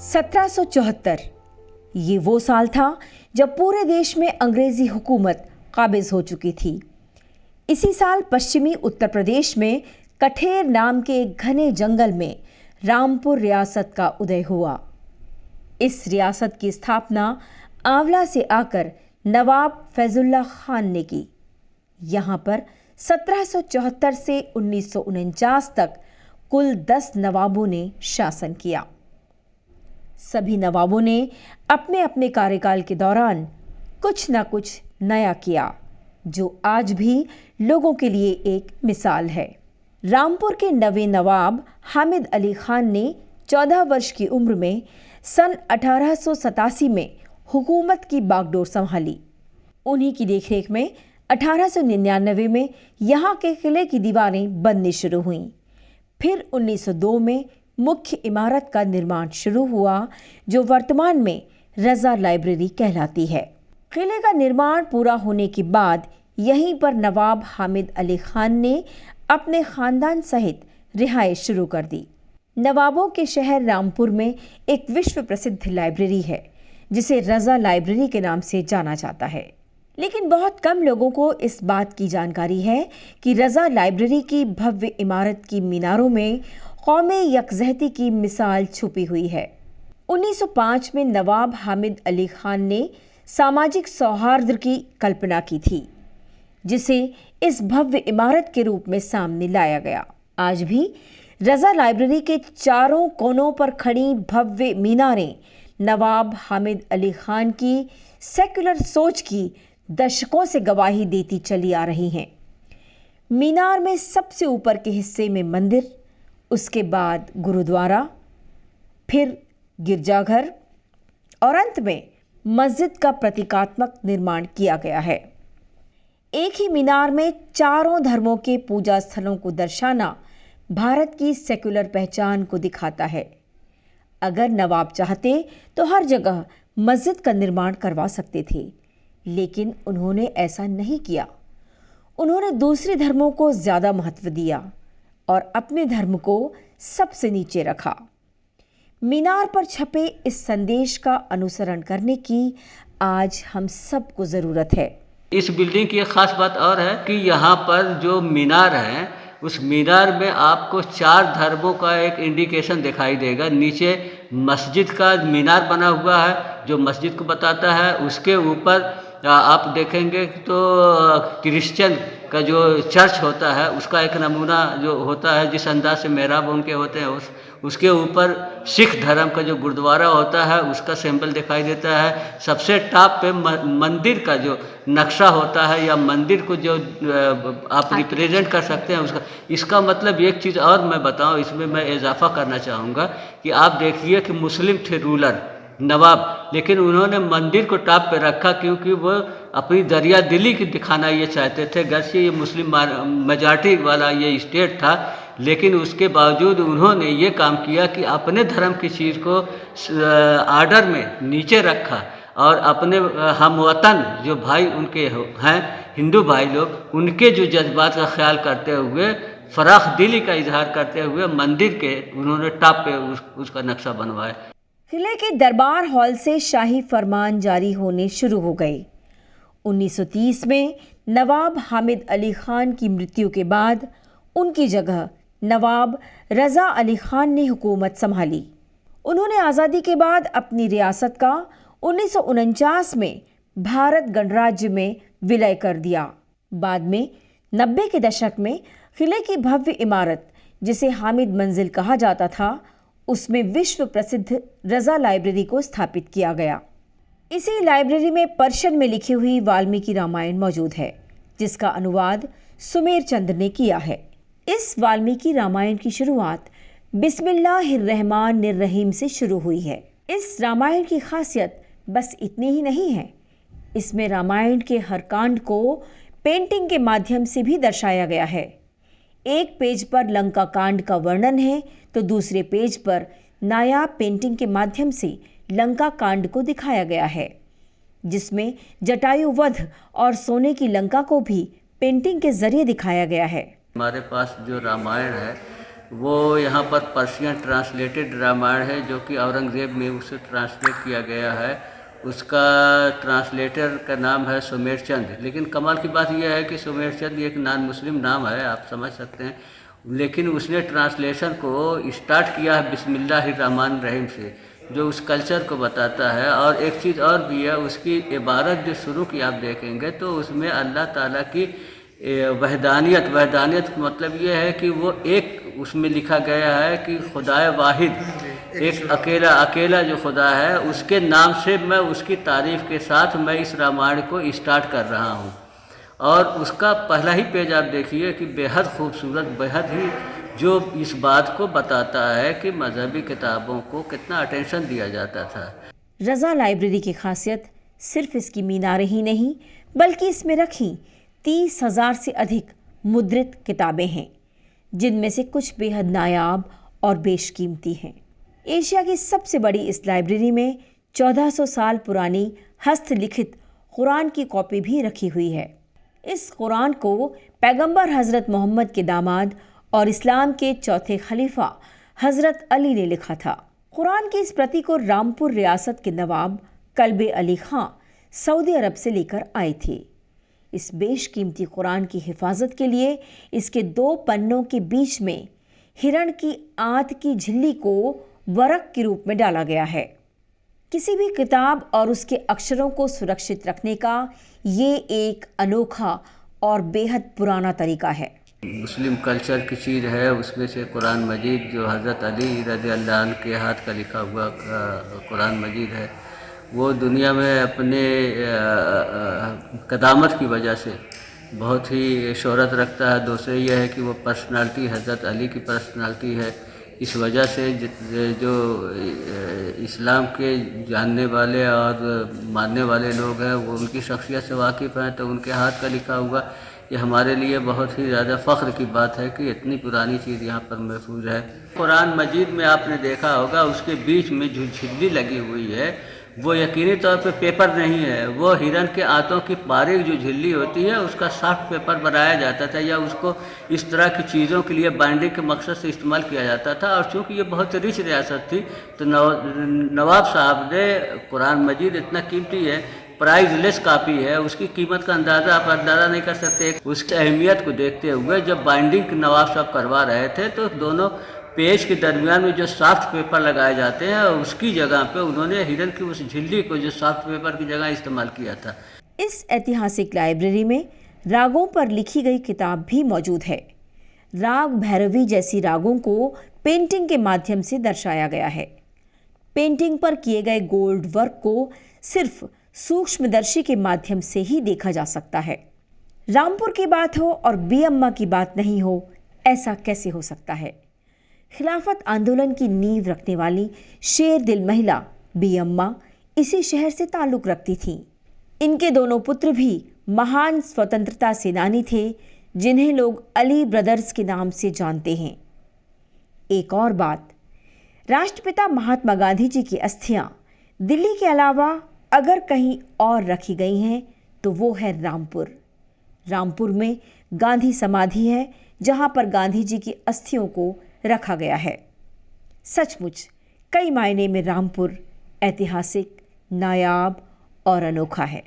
1774 ये वो साल था जब पूरे देश में अंग्रेजी हुकूमत काबिज हो चुकी थी। इसी साल पश्चिमी उत्तर प्रदेश में कठेर नाम के एक घने जंगल में रामपुर रियासत का उदय हुआ। इस रियासत की स्थापना आंवला से आकर नवाब फैजुल्ला खान ने की। यहाँ पर 1774 से 1949 तक कुल 10 नवाबों ने शासन किया। सभी नवाबों ने अपने अपने कार्यकाल के दौरान कुछ न कुछ नया किया, जो आज भी लोगों के लिए एक मिसाल है। रामपुर के नवे नवाब हामिद अली खान ने 14 वर्ष की उम्र में सन 1887 में हुकूमत की बागडोर संभाली। उन्हीं की देखरेख में 1899 में यहाँ के किले की दीवारें बननी शुरू हुईं। फिर 1902 में मुख्य इमारत का निर्माण शुरू हुआ, जो वर्तमान में रजा लाइब्रेरी कहलाती है। किले का निर्माण पूरा होने के बाद यहीं पर नवाब हामिद अली खान ने अपने खानदान सहित रिहाइश शुरू कर दी। नवाबों के शहर रामपुर में एक विश्व प्रसिद्ध लाइब्रेरी है, जिसे रजा लाइब्रेरी के नाम से जाना जाता है। लेकिन बहुत कम लोगों को इस बात की जानकारी है कि रजा लाइब्रेरी की भव्य इमारत की मीनारों में कौमी यकजहती की मिसाल छुपी हुई है। 1905 में नवाब हामिद अली खान ने सामाजिक सौहार्द की कल्पना की थी, जिसे इस भव्य इमारत के रूप में सामने लाया गया। आज भी रजा लाइब्रेरी के चारों कोनों पर खड़ी भव्य मीनारें नवाब हामिद अली खान की सेक्युलर सोच की दशकों से गवाही देती चली आ रही हैं। मीनार में सबसे ऊपर के हिस्से में मंदिर, उसके बाद गुरुद्वारा, फिर गिरजाघर और अंत में मस्जिद का प्रतीकात्मक निर्माण किया गया है। एक ही मीनार में चारों धर्मों के पूजा स्थलों को दर्शाना भारत की सेक्युलर पहचान को दिखाता है। अगर नवाब चाहते तो हर जगह मस्जिद का निर्माण करवा सकते थे, लेकिन उन्होंने ऐसा नहीं किया। उन्होंने दूसरे धर्मों को ज़्यादा महत्व दिया और अपने धर्म को सबसे नीचे रखा। मीनार पर छपे इस संदेश का अनुसरण करने की आज हम सबको ज़रूरत है। इस बिल्डिंग की एक ख़ास बात और है कि यहाँ पर जो मीनार है, उस मीनार में आपको 4 धर्मों का एक इंडिकेशन दिखाई देगा। नीचे मस्जिद का मीनार बना हुआ है, जो मस्जिद को बताता है। उसके ऊपर आप देखेंगे तो क्रिश्चियन का जो चर्च होता है, उसका एक नमूना जो होता है, जिस अंदाज से मेहराब उनके होते हैं, उसके ऊपर सिख धर्म का जो गुरुद्वारा होता है, उसका सिंबल दिखाई देता है। सबसे टॉप पे मंदिर का जो नक्शा होता है, या मंदिर को जो आप रिप्रेजेंट कर सकते हैं उसका। इसका मतलब एक चीज़ और मैं बताऊं, इसमें मैं इजाफा करना चाहूँगा कि आप देखिए कि मुस्लिम थे रूलर नवाब, लेकिन उन्होंने मंदिर को टॉप पे रखा, क्योंकि वो अपनी दरिया दिली की दिखाना ये चाहते थे। गर्चे ये मुस्लिम मेजॉरिटी वाला ये स्टेट था, लेकिन उसके बावजूद उन्होंने ये काम किया कि अपने धर्म की चीज़ को आर्डर में नीचे रखा, और अपने हमवतन जो भाई उनके हैं हिंदू भाई लोग, उनके जो जज्बात का ख्याल करते हुए, फराख दिली का इजहार करते हुए मंदिर के उन्होंने टॉप पे उसका नक्शा बनवाया। किले के दरबार हॉल से शाही फरमान जारी होने शुरू हो गए। 1930 में नवाब हामिद अली खान की मृत्यु के बाद उनकी जगह नवाब रजा अली खान ने हुकूमत संभाली। उन्होंने आज़ादी के बाद अपनी रियासत का 1949 में भारत गणराज्य में विलय कर दिया। बाद में 90 के दशक में किले की भव्य इमारत, जिसे हामिद मंजिल कहा जाता था, उसमें विश्व प्रसिद्ध रजा लाइब्रेरी को स्थापित किया गया। इसी लाइब्रेरी में पर्शियन में लिखी हुई वाल्मीकि रामायण मौजूद है, जिसका अनुवाद सुमेर चंद ने किया है। इस वाल्मीकि रामायण की शुरुआत बिस्मिल्लाहिर्रहमानिर्रहीम से शुरू हुई है। इस रामायण की खासियत बस इतनी ही नहीं है, इसमें रामायण के हर कांड को पेंटिंग के माध्यम से भी दर्शाया गया है। एक पेज पर लंका कांड का वर्णन है, तो दूसरे पेज पर नायाब पेंटिंग के माध्यम से लंका कांड को दिखाया गया है, जिसमें जटायु वध और सोने की लंका को भी पेंटिंग के जरिए दिखाया गया है। हमारे पास जो रामायण है, वो यहाँ पर पर्शियन ट्रांसलेटेड रामायण है, जो कि औरंगज़ेब में उसे ट्रांसलेट किया गया है। उसका ट्रांसलेटर का नाम है सुमेर चंद। लेकिन कमाल की बात यह है कि सुमेर चंद एक नॉन मुस्लिम नाम है, आप समझ सकते हैं, लेकिन उसने ट्रांसलेशन को स्टार्ट किया है बिस्मिल्लाहिर्रहमानिर्रहीम से, जो उस कल्चर को बताता है। और एक चीज़ और भी है, उसकी इबारत जो शुरू की आप देखेंगे तो उसमें अल्लाह ताला की वहदानियत का मतलब ये है कि वो एक, उसमें लिखा गया है कि खुदाए वाहिद, एक अकेला जो खुदा है, उसके नाम से मैं उसकी तारीफ़ के साथ मैं इस रामायण को स्टार्ट कर रहा हूँ। और उसका पहला ही पेज आप देखिए कि बेहद खूबसूरत, बेहद ही जो इस बात को बताता है कि मजहबी किताबों को कितना अटेंशन दिया जाता था। रज़ा लाइब्रेरी की खासियत सिर्फ इसकी मीनारें ही नहीं, बल्कि इसमें रखी 30,000 से अधिक मुद्रित किताबें हैं, जिनमें से कुछ बेहद नायाब और बेशकीमती हैं। एशिया की सबसे बड़ी इस लाइब्रेरी में 1400 साल पुरानी हस्तलिखित कुरान की कॉपी भी रखी हुई है। इस कुरान को पैगंबर हज़रत मोहम्मद के दामाद और इस्लाम के चौथे खलीफा हज़रत अली ने लिखा था। कुरान की इस प्रति को रामपुर रियासत के नवाब कल्बे अली खां सऊदी अरब से लेकर आए थे। इस बेशकीमती कुरान की हिफाजत के लिए इसके 2 पन्नों के बीच में हिरण की आंत की झिल्ली को वरक के रूप में डाला गया है। किसी भी किताब और उसके अक्षरों को सुरक्षित रखने का ये एक अनोखा और बेहद पुराना तरीका है। मुस्लिम कल्चर की चीज़ है, उसमें से कुरान मजीद जो हज़रत अली रज़ियल्लाहु अन्हु के हाथ का लिखा हुआ कुरान मजीद है, वो दुनिया में अपने कदामत की वजह से बहुत ही शोहरत रखता है। दूसरे यह है कि वो पर्सनालिटी हज़रत अली की पर्सनालिटी है। इस वजह से जो इस्लाम के जानने वाले और मानने वाले लोग हैं वो उनकी शख्सियत से वाकिफ़ हैं, तो उनके हाथ का लिखा हुआ ये हमारे लिए बहुत ही ज़्यादा फ़ख्र की बात है कि इतनी पुरानी चीज़ यहाँ पर महफूज है। कुरान मजीद में आपने देखा होगा उसके बीच में जो झिल्ली लगी हुई है वो यकीनी तौर पे पेपर नहीं है, वो हिरन के आंतों की बारीक जो झिल्ली होती है उसका सॉफ्ट पेपर बनाया जाता था, या उसको इस तरह की चीज़ों के लिए बाइंडिंग के मकसद से इस्तेमाल किया जाता था। और चूँकि ये बहुत रिच रियासत थी तो नवाब साहब ने कुरान मजीद इतना कीमती है, प्राइजलेस कापी है, उसकी कीमत का अंदाज़ा आप अंदाज़ा नहीं कर सकते। उसकी अहमियत को देखते हुए जब बाइंडिंग नवाब साहब करवा रहे थे तो दोनों पेज के दरमियान में जो सॉफ्ट पेपर लगाए जाते हैं उसकी जगह पे उन्होंने हिरन की उस झिल्ली को जो सॉफ्ट पेपर की जगह इस्तेमाल किया था। इस ऐतिहासिक लाइब्रेरी में रागों पर लिखी गई किताब भी मौजूद है। राग भैरवी जैसी रागों को पेंटिंग के माध्यम से दर्शाया गया है। पेंटिंग पर किए गए गोल्ड वर्क को सिर्फ सूक्ष्मदर्शी के माध्यम से ही देखा जा सकता है। रामपुर की बात हो और बी अम्मा की बात नहीं हो, ऐसा कैसे हो सकता है? खिलाफत आंदोलन की नींव रखने वाली शेर दिल महिला बी अम्मा इसी शहर से ताल्लुक़ रखती थीं। इनके दोनों पुत्र भी महान स्वतंत्रता सेनानी थे, जिन्हें लोग अली ब्रदर्स के नाम से जानते हैं। एक और बात, राष्ट्रपिता महात्मा गांधी जी की अस्थियां दिल्ली के अलावा अगर कहीं और रखी गई हैं तो वो है रामपुर। रामपुर में गांधी समाधि है, जहां पर गांधी जी की अस्थियों को रखा गया है। सचमुच कई मायने में रामपुर ऐतिहासिक, नायाब और अनोखा है।